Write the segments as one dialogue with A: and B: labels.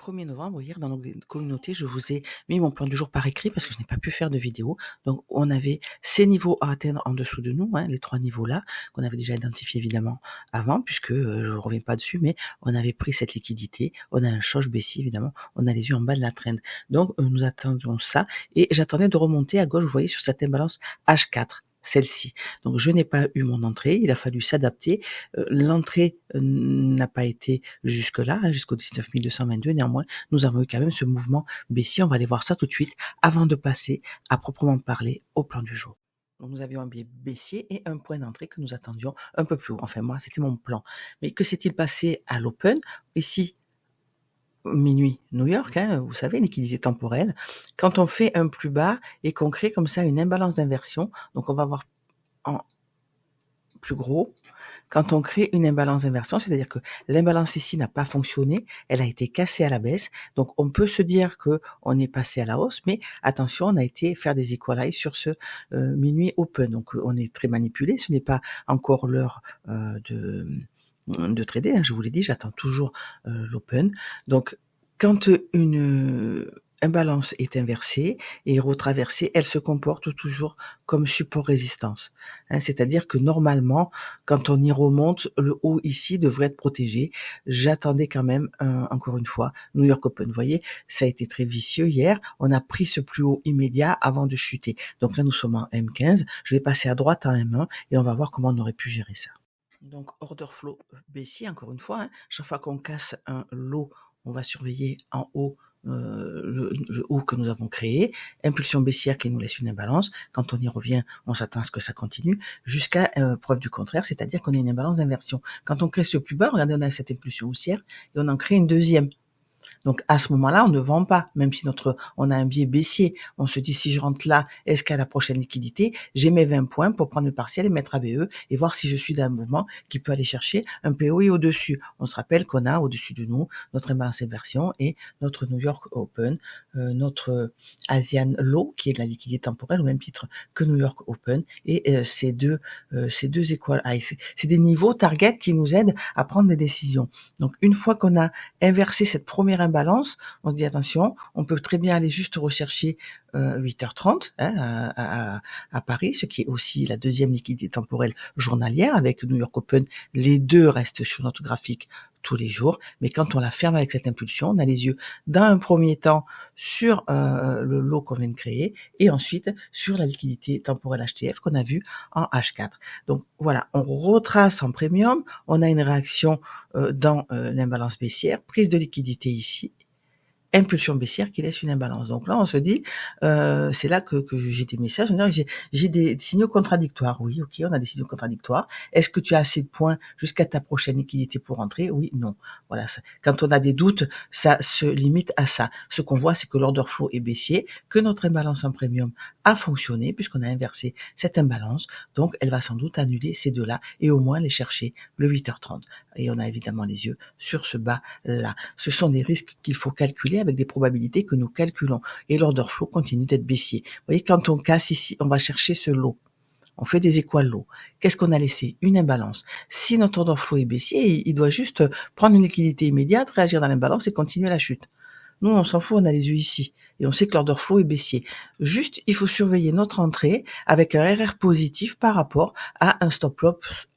A: 1er novembre, hier, dans notre communauté, je vous ai mis mon plan du jour par écrit parce que je n'ai pas pu faire de vidéo. Donc, on avait ces niveaux à atteindre en dessous de nous, les 3 niveaux-là, qu'on avait déjà identifiés évidemment avant, puisque je ne reviens pas dessus, mais on avait pris cette liquidité, on a un choc baissier évidemment, on a les yeux en bas de la trend. Donc, nous attendions ça et j'attendais de remonter à gauche, vous voyez, sur cette imbalance H4. Celle-ci. Donc je n'ai pas eu mon entrée, il a fallu s'adapter. L'entrée n'a pas été jusque-là, jusqu'au 19 222. Néanmoins, nous avons eu quand même ce mouvement baissier. On va aller voir ça tout de suite avant de passer à proprement parler au plan du jour. Donc nous avions un biais baissier et un point d'entrée que nous attendions un peu plus haut. Enfin moi, c'était mon plan. Mais que s'est-il passé à l'open? Ici, minuit New York, vous savez, liquidité temporelle. Quand on fait un plus bas et qu'on crée comme ça une imbalance d'inversion, donc on va voir en plus gros, quand on crée une imbalance d'inversion, c'est-à-dire que l'imbalance ici n'a pas fonctionné, elle a été cassée à la baisse, donc on peut se dire que on est passé à la hausse, mais attention, on a été faire des equalize sur ce minuit open, donc on est très manipulé, ce n'est pas encore l'heure de trader, je vous l'ai dit, j'attends toujours l'open. Donc, quand une imbalance est inversée et retraversée, elle se comporte toujours comme support-résistance. C'est-à-dire que normalement, quand on y remonte, le haut ici devrait être protégé. J'attendais quand même, encore une fois, New York Open. Vous voyez, ça a été très vicieux hier. On a pris ce plus haut immédiat avant de chuter. Donc là, nous sommes en M15. Je vais passer à droite en M1 et on va voir comment on aurait pu gérer ça. Donc, order flow baissier, encore une fois, chaque fois qu'on casse un lot, on va surveiller en haut le haut que nous avons créé, impulsion baissière qui nous laisse une imbalance. Quand on y revient, on s'attend à ce que ça continue jusqu'à preuve du contraire, c'est-à-dire qu'on a une imbalance d'inversion. Quand on crée ce plus bas, regardez, on a cette impulsion haussière et on en crée une deuxième. Donc à ce moment-là, on ne vend pas, même si on a un biais baissier. On se dit, si je rentre là, est-ce qu'à la prochaine liquidité, j'ai mes 20 points pour prendre le partiel et mettre ABE et voir si je suis dans un mouvement qui peut aller chercher un POI au-dessus. On se rappelle qu'on a au-dessus de nous notre imbalance inversion et notre New York Open, notre Asian Low, qui est de la liquidité temporelle au même titre que New York Open, et ces deux équal highs. C'est des niveaux target qui nous aident à prendre des décisions. Donc une fois qu'on a inversé cette première imbalance, on se dit attention, on peut très bien aller juste rechercher 8h30 à Paris, ce qui est aussi la deuxième liquidité temporelle journalière avec New York Open. Les deux restent sur notre graphique tous les jours, mais quand on la ferme avec cette impulsion, on a les yeux dans un premier temps sur le lot qu'on vient de créer et ensuite sur la liquidité temporelle HTF qu'on a vue en H4. Donc voilà, on retrace en premium, on a une réaction dans l'imbalance baissière, prise de liquidité ici, impulsion baissière qui laisse une imbalance. Donc là, on se dit, c'est là que j'ai des messages, j'ai des signaux contradictoires. Oui, ok, on a des signaux contradictoires. Est-ce que tu as assez de points jusqu'à ta prochaine liquidité pour entrer? Oui, non. Voilà. Quand on a des doutes, ça se limite à ça. Ce qu'on voit, c'est que l'order flow est baissier, que notre imbalance en premium a fonctionné puisqu'on a inversé cette imbalance. Donc, elle va sans doute annuler ces deux-là et au moins les chercher le 8h30. Et on a évidemment les yeux sur ce bas-là. Ce sont des risques qu'il faut calculer avec des probabilités que nous calculons. Et l'order flow continue d'être baissier. Vous voyez, quand on casse ici, on va chercher ce lot. On fait des équal lots. Qu'est-ce qu'on a laissé? Une imbalance. Si notre order flow est baissier, il doit juste prendre une liquidité immédiate, réagir dans l'imbalance et continuer la chute. Nous, on s'en fout, on a les yeux ici. Et on sait que l'order flow est baissier. Juste, il faut surveiller notre entrée avec un RR positif par rapport à un stop loss,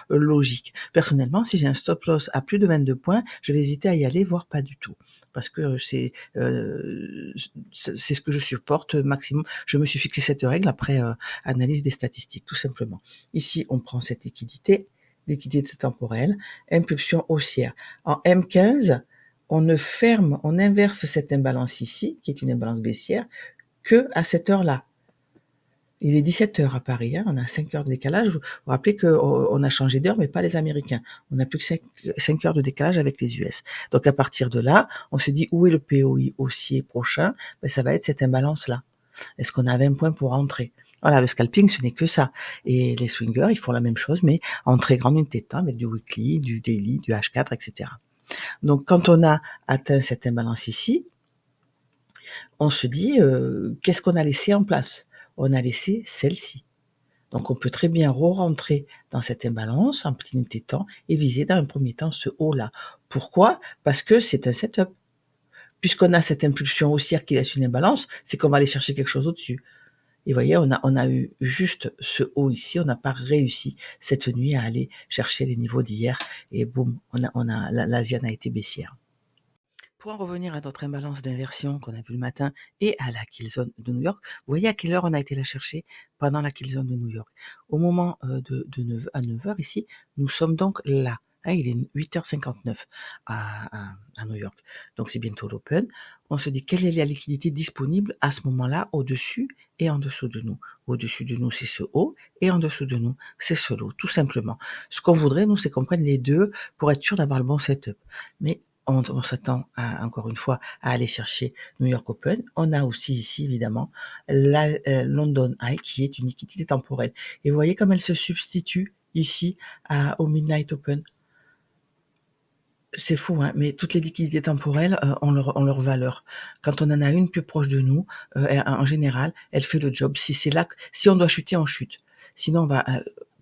A: logique. Personnellement, si j'ai un stop loss à plus de 22 points, je vais hésiter à y aller, voire pas du tout. Parce que c'est ce que je supporte maximum. Je me suis fixé cette règle après analyse des statistiques, tout simplement. Ici, on prend cette liquidité temporelle, impulsion haussière. En M15, on inverse cette imbalance ici, qui est une imbalance baissière, que à cette heure-là. Il est 17h à Paris, on a 5 heures de décalage. Vous vous rappelez qu'on a changé d'heure, mais pas les Américains. On n'a plus que 5 heures de décalage avec les US. Donc à partir de là, on se dit où est le POI haussier prochain? Ça va être cette imbalance-là. Est-ce qu'on a 20 points pour entrer? Voilà, le scalping, ce n'est que ça. Et les swingers, ils font la même chose, mais en très grande unité de temps, avec du weekly, du daily, du H4, etc. Donc quand on a atteint cette imbalance ici, on se dit qu'est-ce qu'on a laissé en place? On a laissé celle-ci. Donc on peut très bien re-rentrer dans cette imbalance en petite unité de temps et viser dans un premier temps ce haut-là Pourquoi? Parce que c'est un setup. Puisqu'on a cette impulsion haussière qui laisse une imbalance, c'est qu'on va aller chercher quelque chose au-dessus. Et vous voyez, on a eu juste ce haut ici, on n'a pas réussi cette nuit à aller chercher les niveaux d'hier, et boum, l'Asian a été baissière. Pour en revenir à notre imbalance d'inversion qu'on a vu le matin et à la kill zone de New York, vous voyez à quelle heure on a été la chercher pendant la kill zone de New York. Au moment de 9 à 9h ici, nous sommes donc là. Il est 8h59 à New York. Donc c'est bientôt l'open. On se dit quelle est la liquidité disponible à ce moment-là au-dessus et en dessous de nous. Au-dessus de nous, c'est ce haut et en dessous de nous, c'est ce low, tout simplement. Ce qu'on voudrait, nous, c'est qu'on prenne les deux pour être sûr d'avoir le bon setup. Mais on s'attend encore une fois à aller chercher New York Open. On a aussi ici évidemment la London High qui est une liquidité temporelle. Et vous voyez comme elle se substitue ici au Midnight Open. C'est fou, hein, mais toutes les liquidités temporelles ont leur valeur. Quand on en a une plus proche de nous, en général, elle fait le job. Si on doit chuter, on chute. Sinon, on va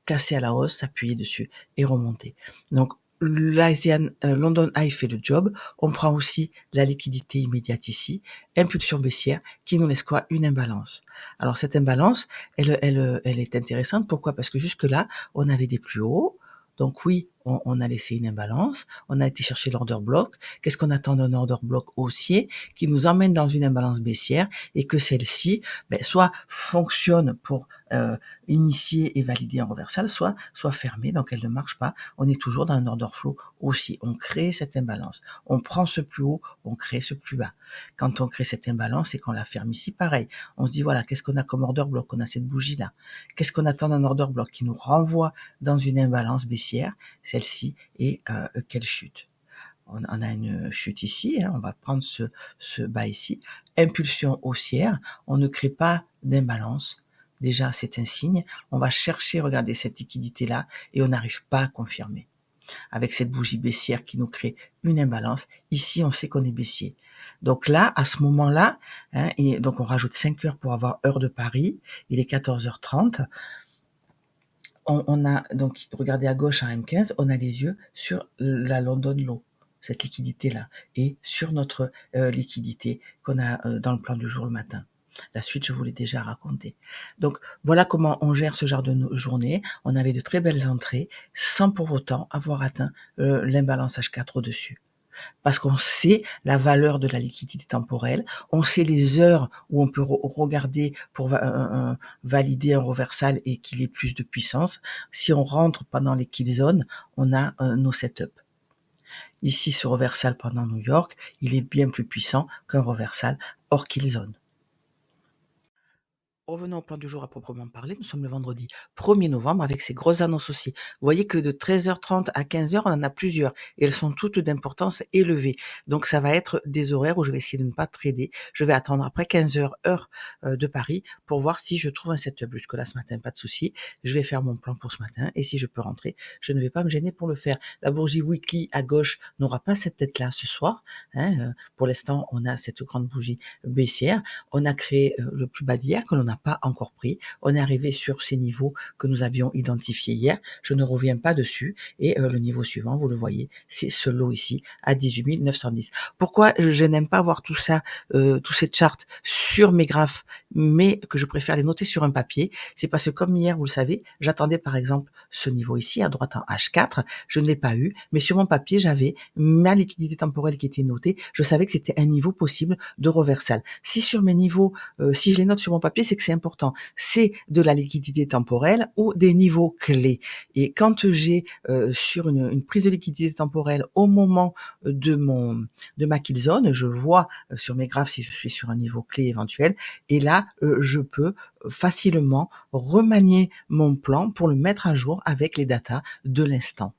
A: casser à la hausse, s'appuyer dessus et remonter. Donc, l'Asian London High fait le job. On prend aussi la liquidité immédiate ici, impulsion baissière, qui nous laisse quoi? Une imbalance. Alors, cette imbalance, elle est intéressante. Pourquoi? Parce que jusque-là, on avait des plus hauts. Donc oui, on a laissé une imbalance, on a été chercher l'order block. Qu'est-ce qu'on attend d'un order block haussier qui nous emmène dans une imbalance baissière et que celle-ci, soit fonctionne pour initier et valider un reversal, soit fermée, donc elle ne marche pas. On est toujours dans un order flow haussier. On crée cette imbalance. On prend ce plus haut, on crée ce plus bas. Quand on crée cette imbalance et qu'on la ferme ici, pareil. On se dit voilà, qu'est-ce qu'on a comme order block? On a cette bougie-là. Qu'est-ce qu'on attend d'un order block qui nous renvoie dans une imbalance baissière, celle-ci, et qu'elle chute. On a une chute ici, on va prendre ce bas ici. Impulsion haussière, on ne crée pas d'imbalance. Déjà, c'est un signe. On va chercher, regarder cette liquidité-là, et on n'arrive pas à confirmer. Avec cette bougie baissière qui nous crée une imbalance, ici, on sait qu'on est baissier. Donc là, à ce moment-là, et donc on rajoute 5 heures pour avoir heure de Paris. Il est 14h30. On a donc, regardez à gauche à M15, on a les yeux sur la London Low, cette liquidité-là, et sur notre liquidité qu'on a dans le plan du jour le matin. La suite, je vous l'ai déjà raconté. Donc, voilà comment on gère ce genre de journée. On avait de très belles entrées, sans pour autant avoir atteint l'imbalance H4 au-dessus. Parce qu'on sait la valeur de la liquidité temporelle, on sait les heures où on peut regarder pour valider un reversal et qu'il ait plus de puissance. Si on rentre pendant les kill zones, on a nos setups. Ici, ce reversal pendant New York, il est bien plus puissant qu'un reversal hors kill zone. Revenons au plan du jour à proprement parler. Nous sommes le vendredi 1er novembre avec ces grosses annonces aussi. Vous voyez que de 13h30 à 15h, on en a plusieurs et elles sont toutes d'importance élevée. Donc ça va être des horaires où je vais essayer de ne pas trader. Je vais attendre après 15h heure de Paris pour voir si je trouve un setup. Jusque là ce matin, pas de souci. Je vais faire mon plan pour ce matin et si je peux rentrer, je ne vais pas me gêner pour le faire. La bougie weekly à gauche n'aura pas cette tête-là ce soir. Pour l'instant, on a cette grande bougie baissière. On a créé le plus bas d'hier que l'on n'a pas encore pris. On est arrivé sur ces niveaux que nous avions identifiés hier. Je ne reviens pas dessus. Et le niveau suivant, vous le voyez, c'est ce lot ici à 18 910. Pourquoi je n'aime pas voir tout ça, tous ces charts sur mes graphes, mais que je préfère les noter sur un papier? C'est parce que comme hier, vous le savez, j'attendais par exemple ce niveau ici à droite en H4. Je ne l'ai pas eu, mais sur mon papier, j'avais ma liquidité temporelle qui était notée. Je savais que c'était un niveau possible de reversal. Si sur mes niveaux, si je les note sur mon papier, c'est que c'est important. C'est de la liquidité temporelle ou des niveaux clés. Et quand j'ai sur une prise de liquidité temporelle au moment de ma kill zone, je vois sur mes graphes si je suis sur un niveau clé éventuel. Et là, je peux facilement remanier mon plan pour le mettre à jour avec les datas de l'instant.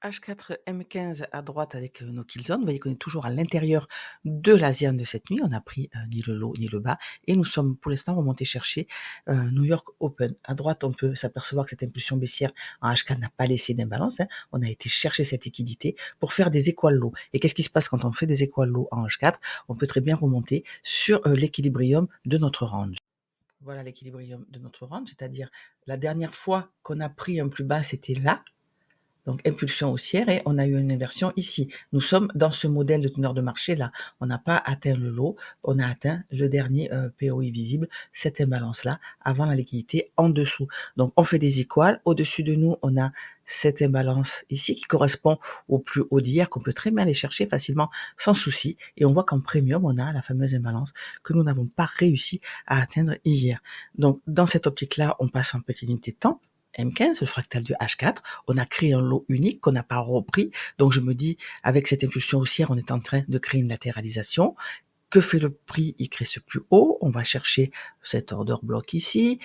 A: H4 M15 à droite avec nos kill zones. Vous voyez qu'on est toujours à l'intérieur de l'Asian de cette nuit. On n'a pris ni le haut ni le bas. Et nous sommes pour l'instant remontés chercher New York Open. À droite, on peut s'apercevoir que cette impulsion baissière en H4 n'a pas laissé d'imbalance. On a été chercher cette liquidité pour faire des équal low. Et qu'est-ce qui se passe quand on fait des équal low en H4? On peut très bien remonter sur l'équilibrium de notre range. Voilà l'équilibrium de notre range, c'est-à-dire la dernière fois qu'on a pris un plus bas, c'était là. Donc impulsion haussière et on a eu une inversion ici. Nous sommes dans ce modèle de teneur de marché là. On n'a pas atteint le lot, on a atteint le dernier POI visible, cette imbalance là, avant la liquidité en dessous. Donc on fait des équales. Au-dessus de nous, on a cette imbalance ici qui correspond au plus haut d'hier, qu'on peut très bien aller chercher facilement sans souci. Et on voit qu'en premium, on a la fameuse imbalance que nous n'avons pas réussi à atteindre hier. Donc dans cette optique-là, on passe en petite unité de temps. M15, le fractal du H4, on a créé un lot unique qu'on n'a pas repris. Donc je me dis, avec cette impulsion haussière, on est en train de créer une latéralisation. Que fait le prix? Il crée ce plus haut. On va chercher cet order block ici.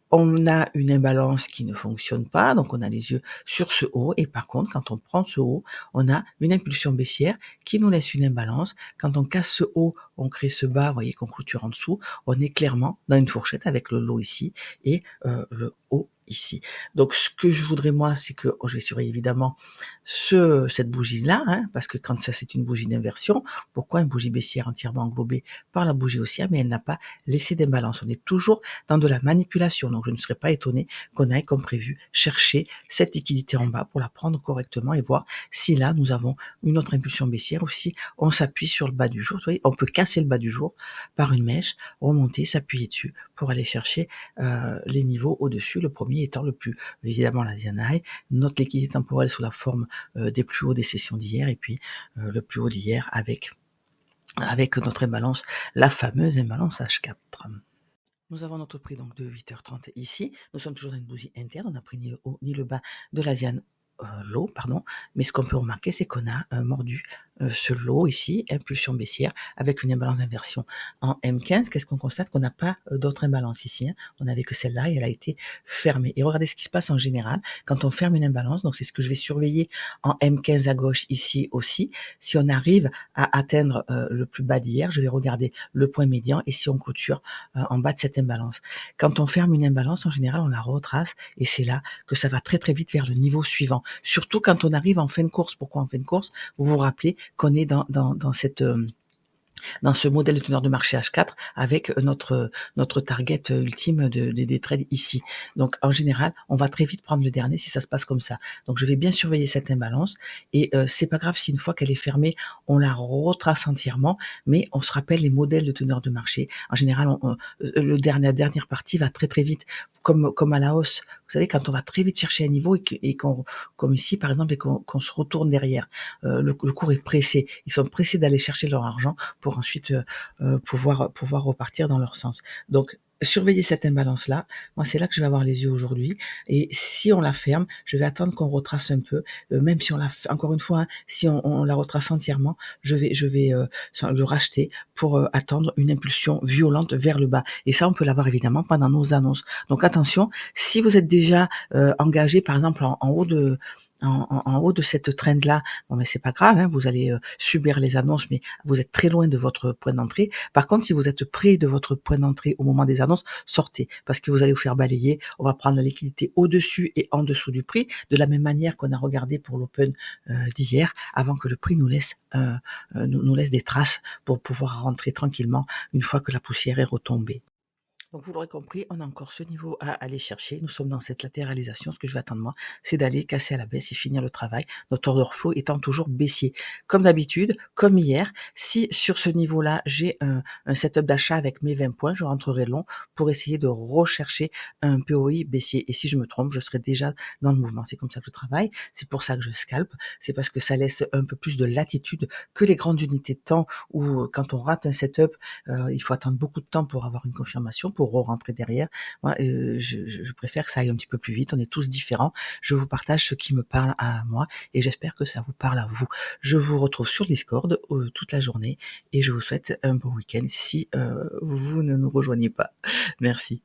A: On a une imbalance qui ne fonctionne pas, donc on a les yeux sur ce haut. Et par contre, quand on prend ce haut, on a une impulsion baissière qui nous laisse une imbalance. Quand on casse ce haut, on crée ce bas, vous voyez qu'on clôture en dessous. On est clairement dans une fourchette avec le lot ici et le haut ici. Donc ce que je voudrais moi, c'est que je vais surveiller évidemment cette bougie-là, parce que quand ça c'est une bougie d'inversion, pourquoi une bougie baissière entièrement englobée par la bougie haussière, mais elle n'a pas laissé d'imbalance. On est toujours dans de la manipulation, donc je ne serais pas étonné qu'on aille comme prévu chercher cette liquidité en bas pour la prendre correctement et voir si là nous avons une autre impulsion baissière ou si on s'appuie sur le bas du jour. Vous voyez, on peut casser le bas du jour par une mèche, remonter, s'appuyer dessus pour aller chercher les niveaux au-dessus, le premier étant le plus, évidemment l'Asian High, notre liquidité temporelle sous la forme des plus hauts des sessions d'hier et puis le plus haut d'hier avec notre imbalance, la fameuse imbalance H4. Nous avons notre prix donc de 8h30 ici. Nous sommes toujours dans une bougie interne. On n'a pris ni le haut ni le bas de l'Asian low, pardon. Mais ce qu'on peut remarquer, c'est qu'on a mordu ce lot ici, impulsion baissière, avec une imbalance d'inversion en M15. Qu'est-ce qu'on constate? Qu'on n'a pas d'autre imbalance ici. On n'avait que celle-là et elle a été fermée. Et regardez ce qui se passe en général quand on ferme une imbalance. Donc c'est ce que je vais surveiller en M15 à gauche ici aussi. Si on arrive à atteindre le plus bas d'hier, je vais regarder le point médian et si on clôture en bas de cette imbalance. Quand on ferme une imbalance, en général, on la retrace et c'est là que ça va très très vite vers le niveau suivant. Surtout quand on arrive en fin de course. Pourquoi en fin de course? Vous vous rappelez qu'on est dans ce modèle de teneur de marché H4 avec notre target ultime des trades ici. Donc en général, on va très vite prendre le dernier si ça se passe comme ça. Donc je vais bien surveiller cette imbalance et c'est pas grave si une fois qu'elle est fermée, on la retrace entièrement, mais on se rappelle les modèles de teneur de marché. En général, la dernière partie va très très vite. Comme à la hausse, vous savez, quand on va très vite chercher un niveau et qu'on, comme ici par exemple, et qu'on se retourne derrière, le cours est pressé. Ils sont pressés d'aller chercher leur argent pour ensuite pouvoir repartir dans leur sens. Donc surveiller cette imbalance là, moi c'est là que je vais avoir les yeux aujourd'hui et si on la ferme, je vais attendre qu'on retrace un peu, même si on la encore une fois, si on la retrace entièrement, je vais le racheter pour attendre une impulsion violente vers le bas et ça on peut l'avoir évidemment pendant nos annonces. Donc attention, si vous êtes déjà engagé par exemple en haut de cette trend-là, bon mais c'est pas grave, vous allez subir les annonces, mais vous êtes très loin de votre point d'entrée. Par contre, si vous êtes près de votre point d'entrée au moment des annonces, sortez, parce que vous allez vous faire balayer. On va prendre la liquidité au-dessus et en dessous du prix, de la même manière qu'on a regardé pour l'open d'hier, avant que le prix nous laisse des traces pour pouvoir rentrer tranquillement une fois que la poussière est retombée. Donc vous l'aurez compris, on a encore ce niveau à aller chercher. Nous sommes dans cette latéralisation. Ce que je vais attendre moi, c'est d'aller casser à la baisse et finir le travail. Notre order flow étant toujours baissier. Comme d'habitude, comme hier, si sur ce niveau-là, j'ai un setup d'achat avec mes 20 points, je rentrerai long pour essayer de rechercher un POI baissier. Et si je me trompe, je serai déjà dans le mouvement. C'est comme ça que je travaille. C'est pour ça que je scalpe. C'est parce que ça laisse un peu plus de latitude que les grandes unités de temps où quand on rate un setup, il faut attendre beaucoup de temps pour avoir une confirmation, pour rentrer derrière. Moi, je préfère que ça aille un petit peu plus vite. On est tous différents. Je vous partage ce qui me parle à moi et j'espère que ça vous parle à vous. Je vous retrouve sur Discord toute la journée et je vous souhaite un bon week-end si vous ne nous rejoignez pas. Merci.